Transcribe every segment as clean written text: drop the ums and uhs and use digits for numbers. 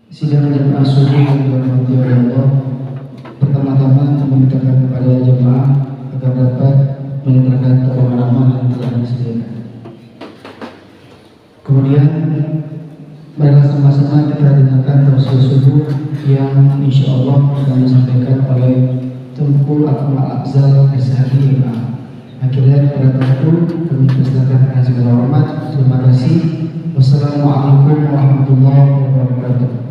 Sidang jemaah subuh yang dirahmati oleh Allah, pertama-tama memintakan kepada jemaah agar dapat menegakkan keuangan amal yang telah disediakan. Kemudian marilah sama-sama kita dengarkan tausiah subuh yang insya Allah akan disampaikan oleh Tunku Akmal Afzal SHI MA. Akhirnya pada Tunku kami persilakan dengan segala hormat. Terima kasih. Wassalamualaikum warahmatullahi wabarakatuh.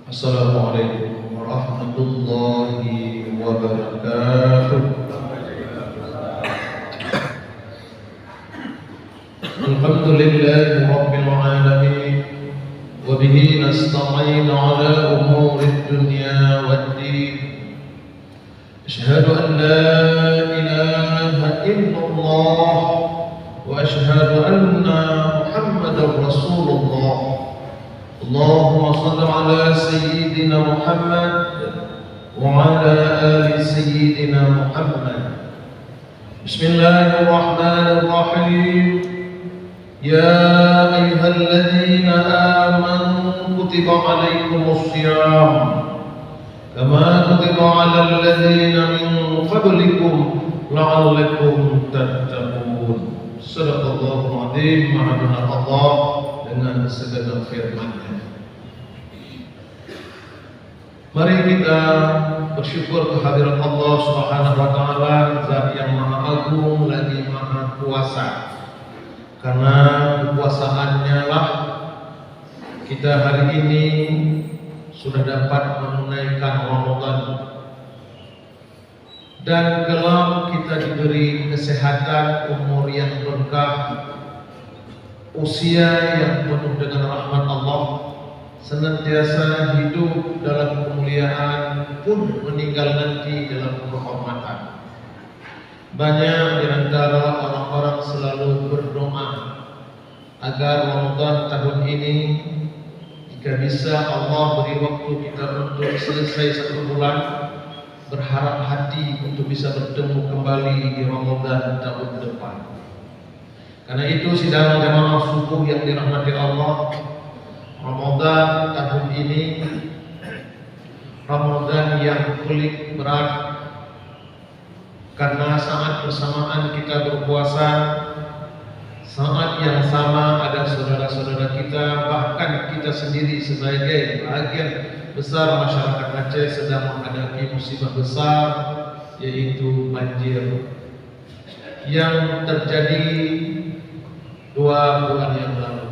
Assalamualaikum warahmatullahi wabarakatuh. Alhamdulillahi rabbil alamin wa bihi nasta'in ala umuri dunya waddin. Asyhadu an la ilaha illallah wa asyhadu anna Muhammadar Rasulullah. Allahumma salli ala sayyidina Muhammad wa ala ali sayyidina Muhammad. Bismillahirrahmanirrahim. Ya ayyuhalladzina amanu kutiba alaikumus shiyam kama kutiba alal ladzina min qablikum la'allakum tattaqun. Shadaqallahul adzim. Maha Allah dengan segala firman-Nya. Mari kita bersyukur kehadirat Allah Subhanahu wa taala, Zat yang Maha Agung lagi Maha Kuasa. Karena kekuasaannya lah kita hari ini sudah dapat menunaikan Ramadan. Dan kelak kita diberi kesehatan, umur yang berkah, usia yang penuh dengan rahmat Allah, senantiasa hidup dalam kemuliaan pun meninggal nanti dalam kehormatan. Banyak di antara orang-orang selalu berdoa agar Ramadan tahun ini, jika bisa Allah beri waktu kita untuk selesai 1 bulan, berharap hati untuk bisa bertemu kembali di Ramadan tahun depan. Karena itu sidang jamaah subuh yang dirahmati Allah, Ramadan tahun ini Ramadan yang pelik berat, karena saat bersamaan kita berpuasa, saat yang sama ada saudara-saudara kita, bahkan kita sendiri sebagai bahagian besar masyarakat Aceh sedang menghadapi musibah besar, yaitu banjir yang terjadi 2 bulan yang lalu.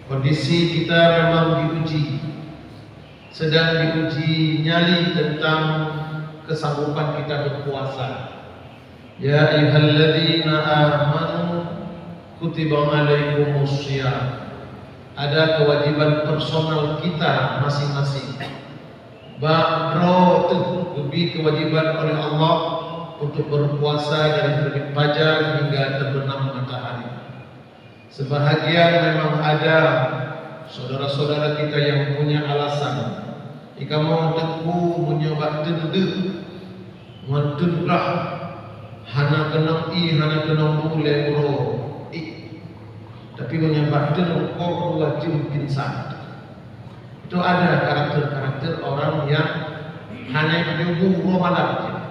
Kondisi kita memang diuji, sedang diuji nyali tentang kesanggupan kita berpuasa. Ya ayyuhalladzina amanu kutiba alaikumus shiyam. Ada kewajiban personal kita masing-masing. Ba'dro lebih kewajiban oleh Allah untuk berpuasa dari terbit fajar hingga terbenam matahari. Sebahagian memang ada saudara-saudara kita yang punya alasan. Jika mau teku menyobat tende, mentunrah, hana kenang hana kenang boleh bro. Tapi menyobat tende kok wajib pingsan. Itu ada karakter-karakter orang yang hanya menyubuh malam.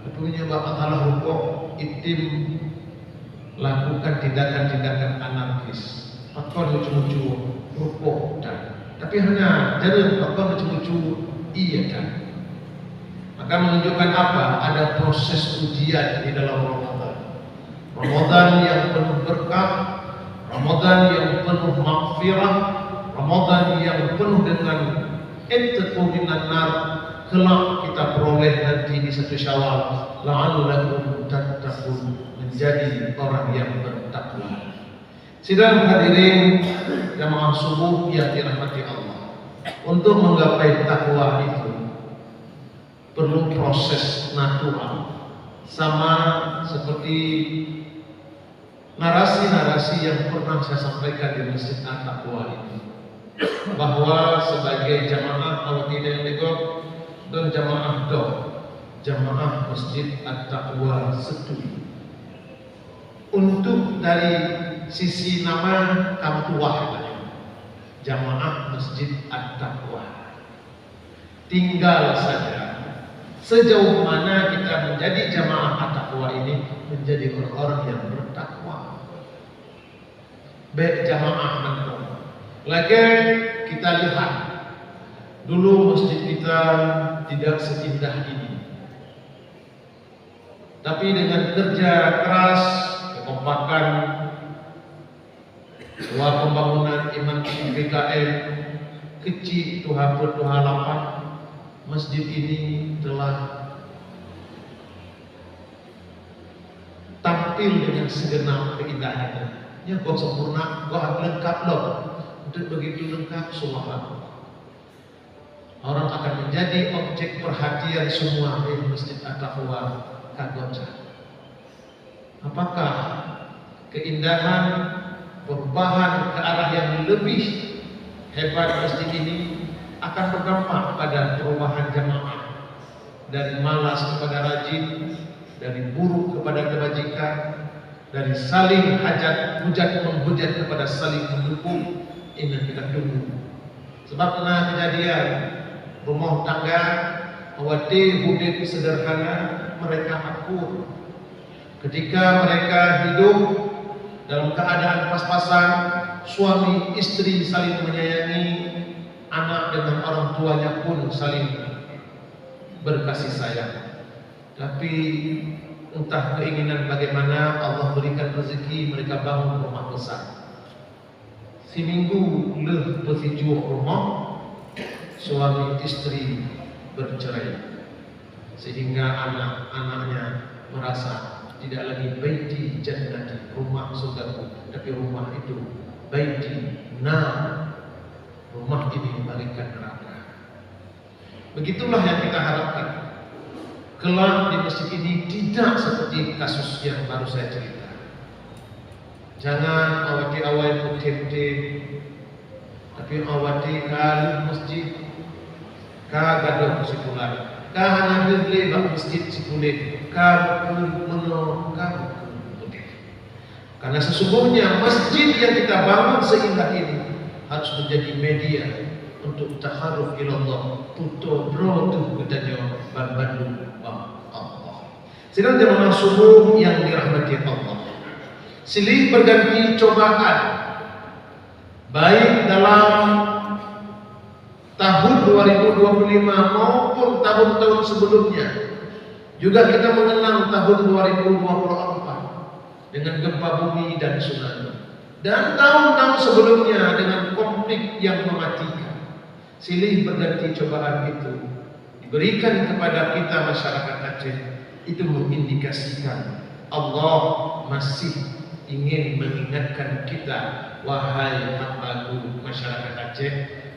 Tapi menyobat Allah hukum itim lakukan tindakan-tindakan anarkis. Pakon lucu-lucu rukuk dan tapi hanya jadi pakon lucu-lucu iya kan. Maka menunjukkan apa? Ada proses ujian di dalam Ramadan. Ramadan yang penuh berkah, Ramadan yang penuh maghfirah, Ramadan yang penuh dengan itqu minan nar. Kelak kita peroleh nanti di 1 Syawal, la'allakum tattaqun, menjadi orang yang bertakwa. Sidang hadirin jamaah subuh yang dirahmati Allah, untuk menggapai takwa itu perlu proses natural. sama seperti narasi-narasi yang pernah saya sampaikan di Masjid At-Taqwa ini, bahwa sebagai jamaah awatidin negok dan jamaah jamaah Masjid At-Taqwa Setu, untuk dari sisi nama Kamtuah, jamaah Masjid At-Taqwa, tinggal saja sejauh mana kita menjadi jamaah At-Taqwa ini menjadi orang-orang yang bertakwa. Baik jamaah manapun. Lagi kita lihat dulu masjid kita tidak seindah ini. Tapi dengan kerja keras, kekompakan, pembangunan iman PKM kecil Tuhan bertuhalapan, masjid ini telah tampil dengan segenap keindahannya. Ya, kau sempurna, kau lengkap loh. Untuk begitu lengkap, subhanallah. Orang akan menjadi objek perhatian semua di Masjid At-Taqwa Kagoja. Apakah keindahan perubahan ke arah yang lebih hebat masjid ini akan berdampak pada perubahan jamaah dari malas kepada rajin, dari buruk kepada kebajikan, dari saling hujat menghujat kepada saling mendukung. Ini kita tunggu. Sebab pernah kejadian rumah tangga awati hidup sederhana, mereka akur. Ketika mereka hidup dalam keadaan pas-pasan, suami istri saling menyayangi, anak dengan orang tuanya pun saling berkasih sayang. Tapi entah keinginan bagaimana Allah berikan rezeki, mereka bangun rumah besar. Seminggu leh bertujuh rumah, suami istri bercerai, sehingga anak-anaknya merasa tidak lagi baiti jannati, rumah surgaku, tapi rumah itu baiti nar, rumah ini bagaikan neraka. Begitulah yang kita harapkan. Kelak di masjid ini tidak seperti kasus yang baru saya cerita. Jangan awati awal putin-putin, tapi awati kal masjid ka gaduh kesimpulan, ka hanya beli bak masjid sikulit, ka menolak putih. Karena sesungguhnya masjid yang kita bangun seindah ini harus menjadi media untuk taharuf ilallah, puto bro tu katanya bandu Allah. Sedang jemaah subuh yang dirahmati Allah, silih berganti cobaan, baik dalam tahun 2025 maupun tahun-tahun sebelumnya. Juga kita mengenang tahun 2024 dengan gempa bumi dan tsunami, dan tahun-tahun sebelumnya dengan konflik yang mematikan. Silih berganti cobaan itu diberikan kepada kita masyarakat Aceh. Itu mengindikasikan Allah masih ingin mengingatkan kita, wahai hambaku masyarakat Aceh,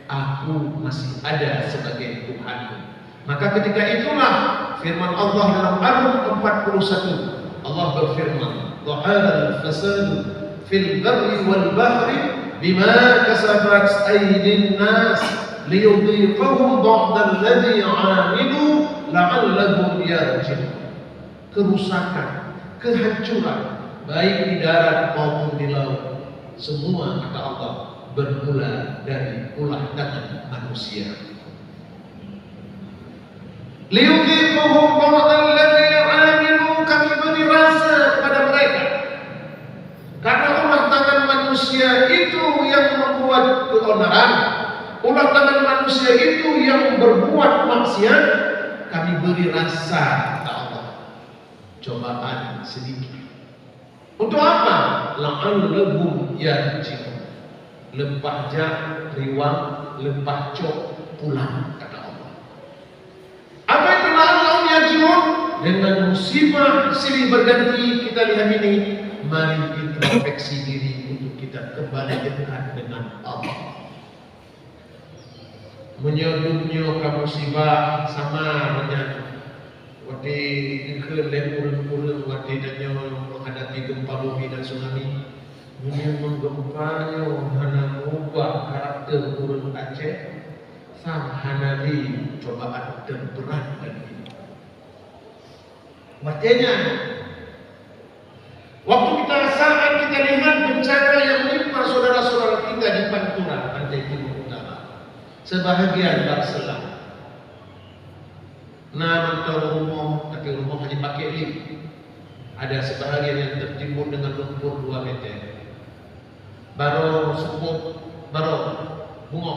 aku masih ada sebagai Tuhanmu. Maka ketika itulah firman Allah dalam Al-Rum 41, Allah berfirman, "Dhahara al-fasadu fil barri wal bahri bima kasabat aydin nas liyudhiqahum ba'da alladhi 'amilu la'allahum yarji'un." Kerusakan, kehancuran baik di darat maupun di laut, semua kata Allah bermula dari ulah tangan manusia. Liyudhiqahum ba'da alladhi 'amilu, kami beri rasa kepada mereka karena ulah tangan manusia itu yang membuat keonaran, ulah tangan manusia itu yang berbuat maksiat, kami beri rasa kata Allah cobaan sedikit. Untuk apa? La'allahum yarji'un. Lempah jak, riwang, lempah cok, pulang kata Allah. Apa itu la'allahum yarji'un? Dengan musibah silih berganti kita lihat ini, mari introspeksi diri untuk kita kembali dekat dengan Allah. Menyodumnya ke musibah sama dengan waktu ke lemur-lemur wadidanya menghadapi gempa bumi dan tsunami. Memang gempanya hana mengubah karakter urun Aceh sang hanali cobaan terberat lagi. Artinya waktu saat kita lihat bencana yang menimpa saudara-saudara kita di Pantura, Pantai Timur Utara, sebahagian berselang. Nah, rumah, tapi rumah hanya pakai lift. Ada sebahagian yang tertimbun dengan lumpur 2 meter. Baru sebut, baru bunga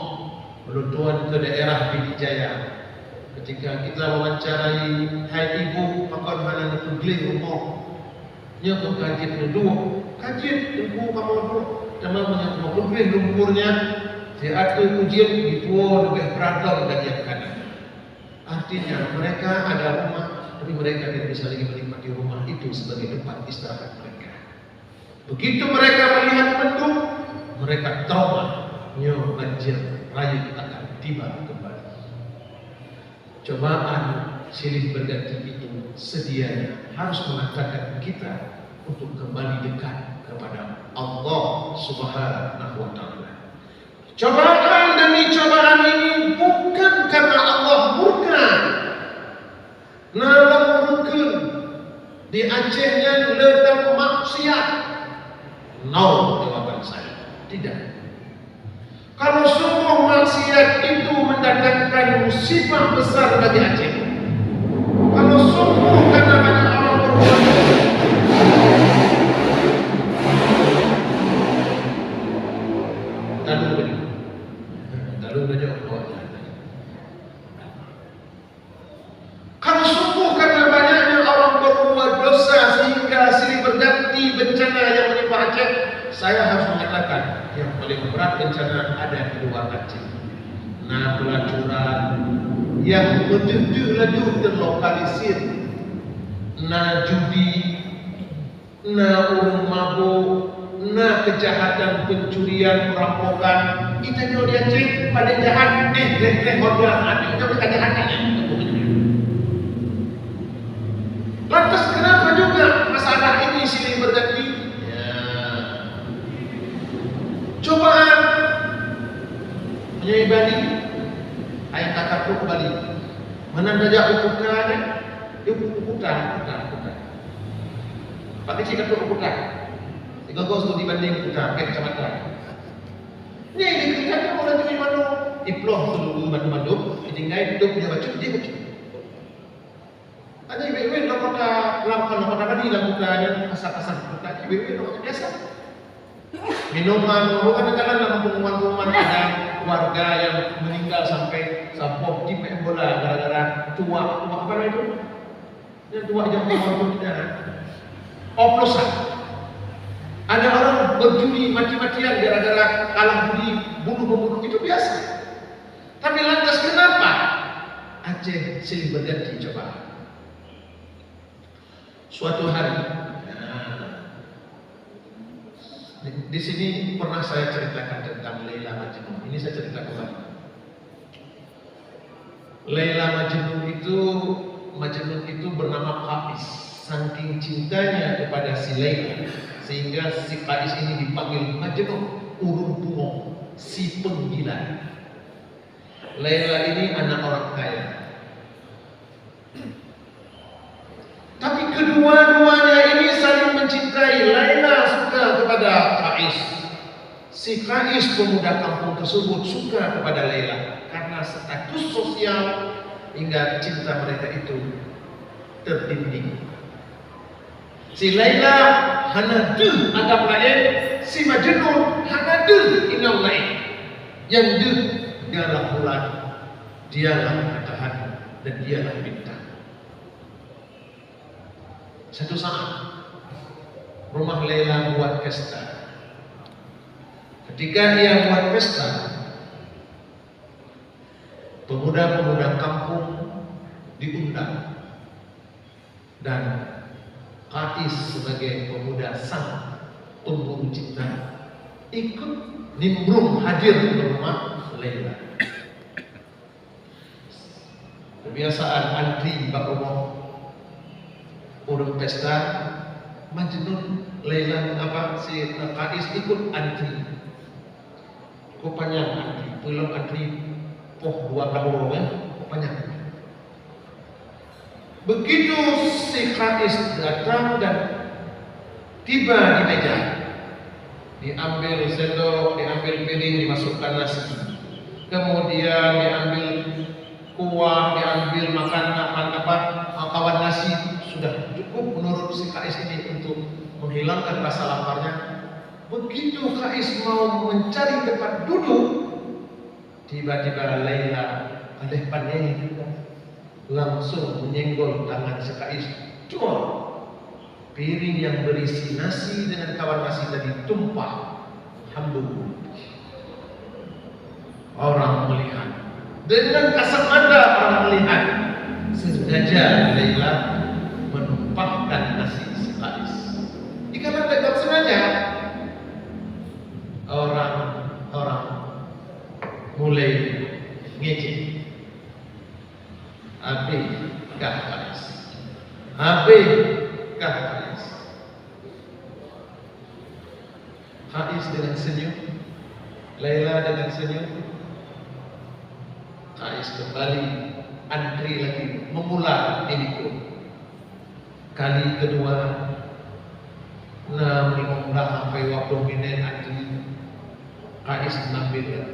beruntuan ke daerah Pidijaya. Ketika kita wawancarai, hai ibu, makan mana nak geli rumah. Nya ke kajian kedua, kajian tunggu kamu dulu. Cuma mau lebih lumpurnya, saya ada ujian di pulau lebih beragam dan yang kanan. Artinya mereka ada rumah, tapi mereka tidak bisa lagi menikmati rumah itu sebagai tempat istirahat mereka. Begitu mereka melihat mendung, mereka trauma, nyo banjir raya akan tiba kembali. Cobaan silih berganti itu sedianya harus mengatakan kita untuk kembali dekat kepada Allah Subhanahu wa Ta'ala. Cobaan demi cobaan ini bukan karena Allah murka. Nalam murka di Acehnya ledang maksiat. No, jawaban saya. Tidak. Kalau sungguh maksiat itu mendatangkan musibah besar bagi Aceh. Kalau sungguh karena banyak orang berbuat lalu belajar kalau sungguh karena banyaknya orang berbuat dosa sehingga silih berganti bencana yang menimpa Aceh, saya harus mengatakan yang paling berat bencana ada di luar Aceh. Nah, pelacuran yang leduh terlokalisir, nah judi, nah urung mabuk, nah kejahatan pencurian, perampokan, itu yang dia cek pada jahat, modal ada, itu bukan jahatnya. Lantas kenapa juga masalah ini silih berganti? Ya, cobaan Nyai Bali, ayat kakakku ke Bali, mana saja ukurannya, dia ukuran. Pak kecil kata ukuran. Tiga gos tu dibanding ukuran, kayak kecamatan. Ni dikatakan orang tu mana? Iploh tu bandu-bandu, ditinggal hidup dia baca dia baca. Ada ibu-ibu nak kata lakukan tadi lakukan asal-asal kita ibu-ibu biasa. Minuman, bukan jalan dalam pengumuman ada warga yang meninggal sampai sampok di main bola gara-gara tua apa itu? Yang tua jam waktu tidak. Oplosan. Ada orang berjudi mati-matian gara-gara kalah judi, bunuh-bunuh itu biasa. Tapi lantas kenapa Aceh silih berganti coba? Suatu hari, di sini pernah saya ceritakan tentang Laila Majnun. Ini saya cerita kembali. Laila Majnun itu bernama Qais. Saking cintanya kepada si Laila, sehingga si Qais ini dipanggil Majnun, urung bungo, si penggila. Laila ini anak orang kaya. Tapi kedua-duanya ini saling mencintai. Laila suka kepada Qais. Si Qais pemuda kampung tersebut suka kepada Laila karena status sosial hingga cinta mereka itu tertinding. Si Laila hana deh agam lain, si Majnun hana deh inam lain. Yang deh dialah bulan, dialah matahari, dan dialah bintang. Satu saat rumah Laila buat pesta. Ketika ia buat pesta, pemuda-pemuda kampung diundang dan Qais sebagai pemuda sang pemburu cinta ikut nimbrung hadir di rumah Laila. Kebiasaan antri bak rumah urung pesta, Majnun Laila si Kais ikut antri. Kok panjang antri, pulang antri poh 2 tahun kan, panjang. Begitu si Kais datang dan tiba di meja, diambil sendok, diambil piring, dimasukkan nasi, kemudian diambil kuah, diambil makan kawan nasi. Sudah cukup menurut si Kais ini untuk menghilangkan rasa laparnya. Begitu Kais mau mencari tempat duduk, tiba-tiba Laila pandai langsung menyenggol tangan si Kais. Cuma piring yang berisi nasi dengan kawan nasi tadi tumpah. Alhamdulillah. Orang melihat dengan kasat mata, orang melihat sengaja Laila menumpahkan nasi si Kais. Dikarenakan dengan sengaja, orang mulai ngejek. Habis kah Kais? Habis kah Kais? Kais dengan senyum, Laila dengan senyum. Kais kembali antri lagi, memulai ini. Kali kedua, belum sampai waktu minit antri, Kais mengambil.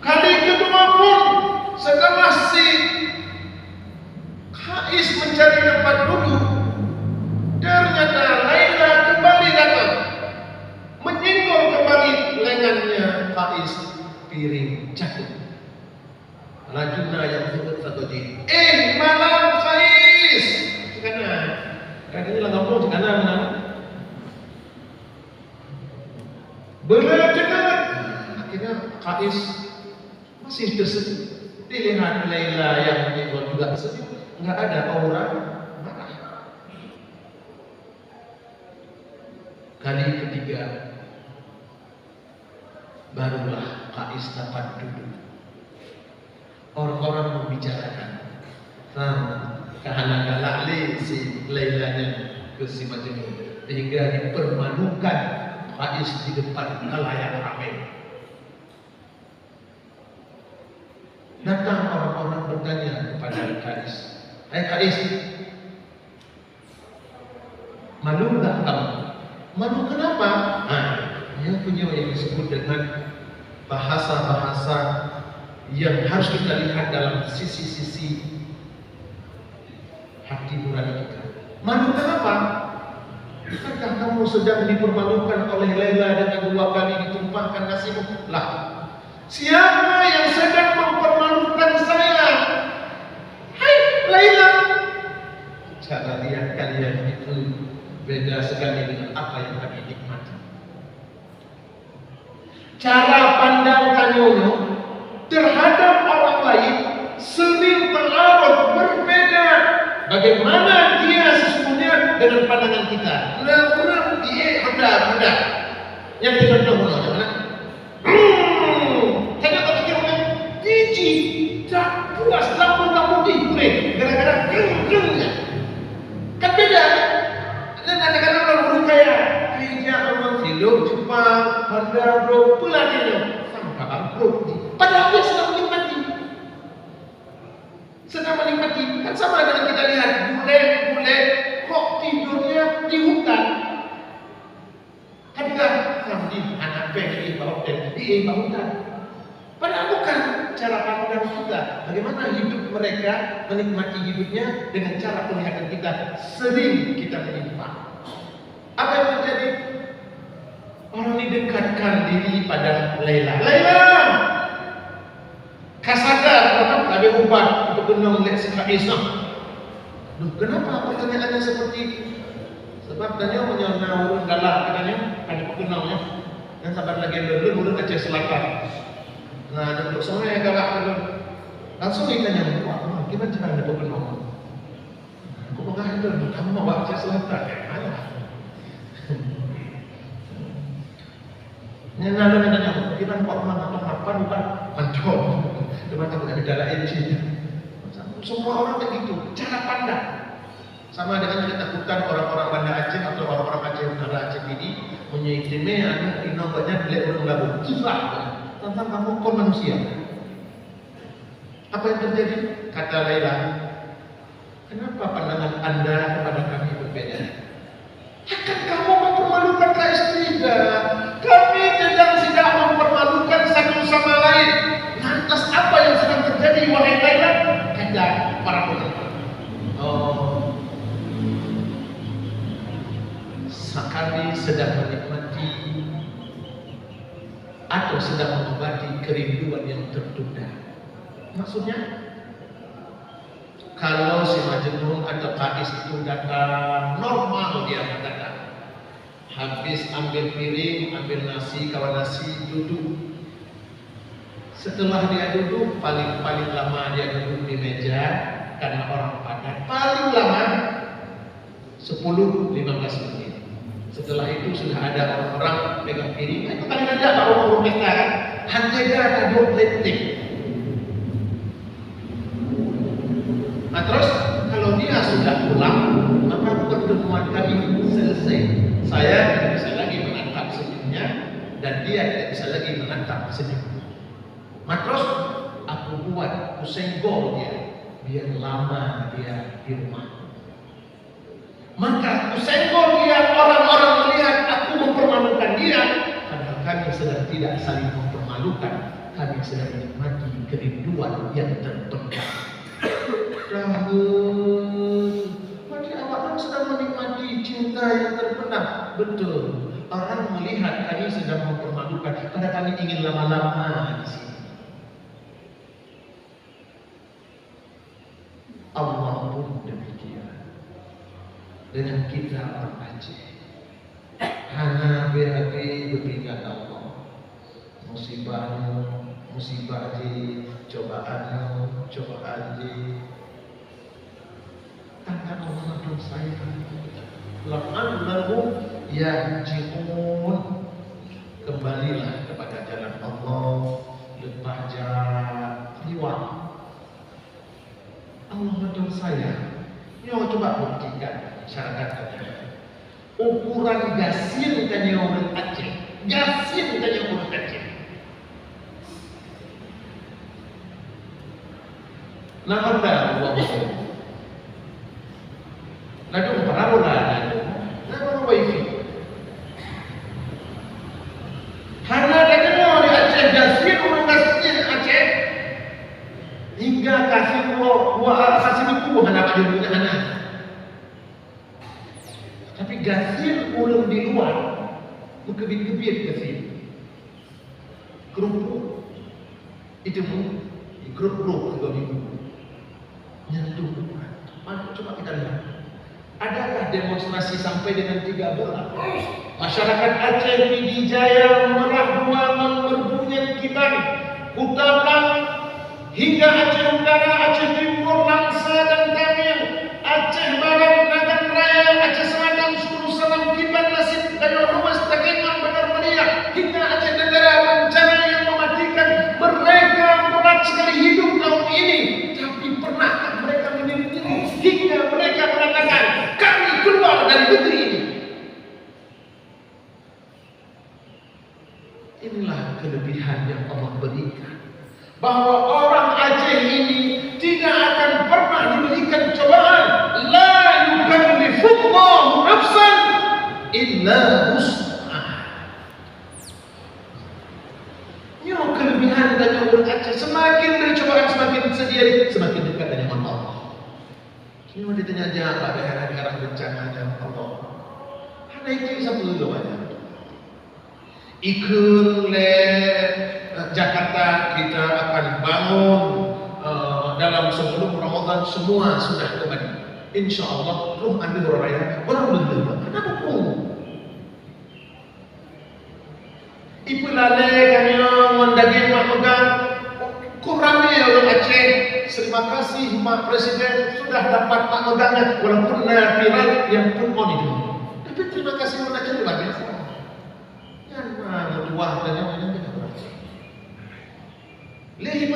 Kali kedua pun setelah si Kais mencari tempat duduk, ternyata Laila kembali datang, menyinggol kembali lengannya Kais, piring jatuh. Rajuna yang terjadi. Malam Kais. Kadang lah ngomong karena mana? Benar-benar. Akhirnya Kais masih tersenyum. Dilihat Laila yang menyinggol juga tersenyum. Enggak ada aura marah. Kali ketiga barulah Kais dapat duduk. Orang-orang membicarakan kehana galakli si Lailanya ke si Majnun, hingga dipermalukan Kais di depan khalayak ramai. Datang orang-orang bertanya kepada Kais, "Hai Kais, malu enggak kamu?" "Malu kenapa?" Dia punya yang disebut dengan bahasa-bahasa yang harus kita lihat dalam sisi-sisi hati nurani kita. Malu kenapa? Bukankah kamu sedang dipermalukan oleh Laila dengan 2 kali ditumpahkan nasimu? Lah, siapa yang sedang mempermalukan saya? Hai Laila. Cara lihat kalian itu beda sekali dengan apa yang kami nikmati. Cara pandang Tanyono terhadap orang lain sering terlarut berbeda. Bagaimana dia sesungguhnya dengan pandangan kita? Benar-benar dia muda. Yang kita tahu mana? Saya tak fikir biji tak puas lampu di gara-gara geng-gengnya. Kan beda. Dan kadang-kadang orang berkaya, dia orang hidup Jepang, Honda, bro, pelatihnya. Bro, padahal dia sedang menikmati. Kan sama dengan kita lihat bule kok tidurnya di hutan. Kan di anak di bawah hutan. Padahal bukan cara pandang kita. Bagaimana hidup mereka menikmati hidupnya dengan cara penglihatan kita sering kita menyimpang. Apa yang terjadi? Orang ini dekatkan diri pada Laila. Laila, kasada kenapa ada ubat untuk kenal lihat si Kais? Kenapa pertanyaannya seperti itu? Sebab tanya menyana urun galak katanya, ada pengenalnya. Dan sahabat lagi dulu urun Aceh Selatan. Nah, untuk semua yang galak dulu, langsung ditanya, wah, gimana cara ada pengenal? Aku mengajar, kamu mau Aceh Selatan? Mana? Nyana ada tanya, gimana kok apa bukan mantap? Cuma takut ada darah ini. Semua orang begitu, cara pandang. Sama dengan ketakutan orang-orang Banda Aceh atau orang-orang Aceh Utara Aceh ini menyitime anak inobanya dilek urang labu. Susah kan? Tentang kamu kon manusia. Apa yang terjadi? Kata Laila, kenapa pandangan Anda kepada kami berbeda? Akan kamu mempermalukan Kak Kami sedang mempermalukan satu sama lain. Lantas apa yang sedang terjadi wahai Laila? Kata para penonton. Kami sedang menikmati atau sedang mengobati kerinduan yang tertunda. Maksudnya, kalau si Majnun atau Kais itu datang normal, dia akan datang. Habis ambil piring, ambil nasi, kawan nasi, duduk. Setelah dia duduk, paling lama dia duduk di meja karena orang padat. Paling lama 10-15 menit. Setelah itu sudah ada orang-orang pegang piring. Itu kan ada orang-orang pesta kan. Hanya ada 2 detik. Nah terus kalau dia sudah pulang, maka pertemuan kami selesai. Saya tidak bisa lagi menatap senyumnya dan dia tidak bisa lagi menatap senyumnya. Nah terus aku senggol dia biar lama dia di rumah. Maka aku senggol dia, orang-orang melihat aku mempermalukan dia. Padahal kami sedang tidak saling mempermalukan. Kami sedang menikmati kerinduan yang tertunda. Berarti awak kan sedang menikmati cinta yang terpendam. Betul. Orang melihat kami sedang mempermalukan karena kami ingin lama-lama di sini. Allah pun demikian. Dengan kita orang Aceh, hanya berhati berpingat Allah. Musibahnya, musibah di cobaannya, cobaan di tangan Allah dan saya. La'allahu yarji'un. Kembalilah kepada jalan Allah. Lepas jalan riwayat Allah dan saya. Yo coba buktikan. Masyarakat ukuran gasin tanya orang Aceh, gasin tanya orang Aceh. Nah anda buat lalu parabola, lalu wifi. Hanya ada di Aceh gasin orang gasin Aceh hingga kasih buah kasih buah anak dia punya anak. Tapi gasil ulang di luar, berkebit-kebit gasil. Grup itu grup juga minggu nyentuh. Mari coba kita lihat. Adakah demonstrasi sampai dengan 3 bulan? Masyarakat Aceh Pidijaya Merak Duangan berbunyi kitan Kutapan hingga Aceh Utara, Aceh Timur, Langsa dan Tamil, Aceh Barat, Nagan Raya, Aceh Selatan, Sulu Salam, Kiban, Nasib, Dayo Ruas, Takengon, Benar Meriah, hingga Aceh negara bencana yang mematikan. Mereka berat sekali hidup tahun ini, tapi pernahkah mereka menyendiri hingga mereka mengatakan kami keluar dari negeri ini? Inilah kelebihan yang Allah berikan, bahwa orang Aceh ini tidak akan pernah diberikan cobaan. La yukallifullahu nafsan illa wus'aha. Ini kelebihan dari orang Aceh. Semakin dari cobaan semakin sedia, semakin dekat dengan Allah. Ini ditanya apa daerah-daerah bencana dan Allah. Hanya itu satu dulu banyak. Ikut Jakarta kita akan bangun dalam sebelum Ramadan semua sudah kembali. Insya Allah roh andi raya orang belum. Kenapa pun? Ibu lale kanya mendaging makan kurangnya orang Aceh. Terima kasih Pak Presiden sudah dapat makmudahnya walaupun viral yang pun on itu. Tapi terima kasih orang Aceh luar biasa. Yang mana tua dan yang mana lihat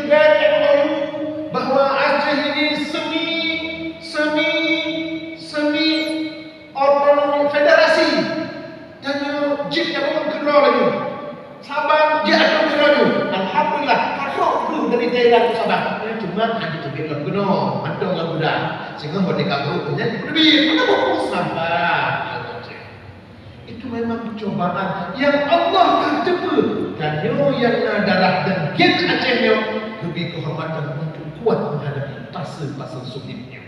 bahwa Aceh ini semi memang hanya tu kita kuno, mantong lah budak. Sehingga buat dikabur punya lebih, mana bawa sabar. Itu memang cobaan yang Allah kata dan yang darah dan gen Acehnya lebih kehormatan untuk kuat menghadapi pasal-pasal sulitnya.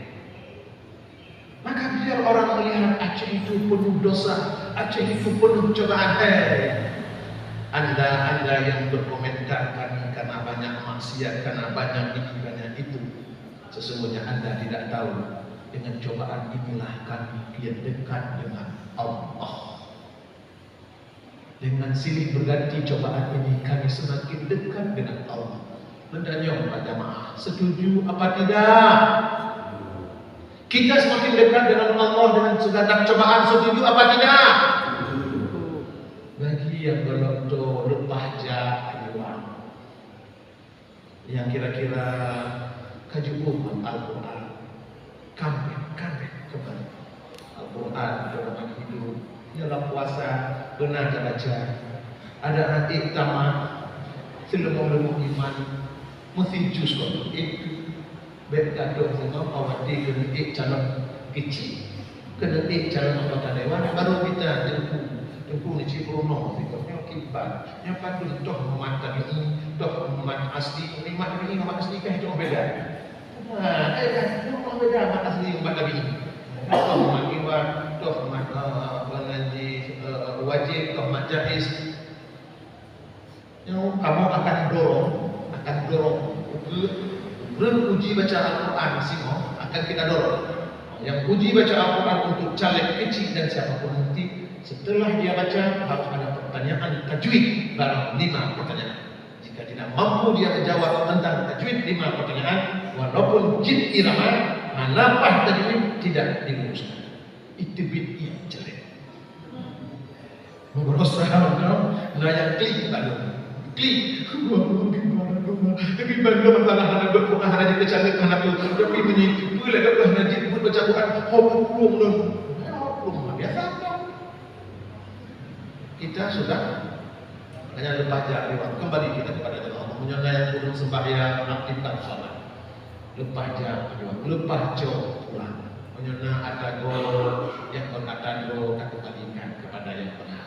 Maka biar orang melihat Aceh itu penuh dosa, Aceh itu penuh cobaan. Anda yang berkomentar karena banyak maksiat, karena banyak ini, banyak itu, sesungguhnya Anda tidak tahu dengan cobaan inilah kami kian dekat dengan Allah. Dengan silih berganti cobaan ini kami semakin dekat dengan Allah. Hendaknya Pak Jamaah setuju apa tidak? Kita semakin dekat dengan Allah dengan segala cobaan, setuju apa tidak? Bagi yang berlondo lepah jahilwan, yang kira-kira kajubuhan Al-Quran, kambing kembali Al-Quran dalam hidup. Dalam puasa benar baca. Ada adik tamat selemu-lemu iman mesti jus kau itu berkata dengan awak di kena calon kecil, kena calon anggota dewan baru kita tempu ni cipurono sikapnya kibat yang patut toh memantau ini toh memantau asli ini mak asli kan itu beda. Itu beda mak asli mak ini. Toh makiwan toh mak wajib toh mak jais. Yang kamu akan dorong uji baca Al-Quran semua akan kita dorong. Yang uji baca Al-Quran untuk caleg kecil dan siapapun nanti setelah dia baca harus ada pertanyaan tajwid dalam 5 pertanyaan. Jika tidak mampu dia menjawab tentang tajwid 5 pertanyaan, walaupun jid irama manapah tajwid tidak dirumuskan. Itu bid'ah jelek. Berusaha untuk layak klik baru. Klik. Tapi bangga masalah anak berkuah anak kecil anak tu. Tapi menyitu lah dah anak dia buat baca Quran. Hoplum lah. Hoplum biasa. Kita sudah hanya lepas jariwan. Kembali kita kepada Allah. Menjaga yang turun sembahyang, aktifkan salat. Lepas jariwan, lepas jauh pulang. Menjaga ada gol yang berkata gol tak kembalikan kepada yang benar.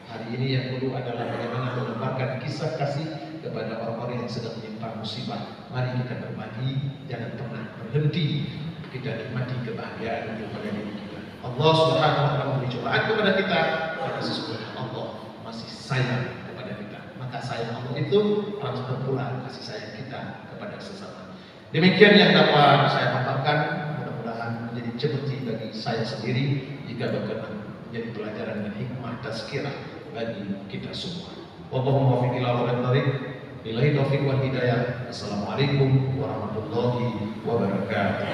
Hari ini yang perlu adalah bagaimana menyebarkan kisah kasih kepada orang-orang yang sedang menimpa musibah. Mari kita berbagi, jangan pernah berhenti. Kita nikmati kebahagiaan kepada diri kita. Allah Subhanahu wa taala memberi cobaan kepada kita, karena sesungguhnya Allah masih sayang kepada kita. Maka sayang Allah itu transfer pula kasih sayang kita kepada sesama. Demikian yang dapat saya paparkan, mudah-mudahan menjadi seperti bagi saya sendiri jika berkenan menjadi pelajaran dan hikmah tazkirah bagi kita semua. Wallahumma waffiq ila aqwamit thoriq. Billahi taufiq wal hidayah. Assalamualaikum warahmatullahi wabarakatuh.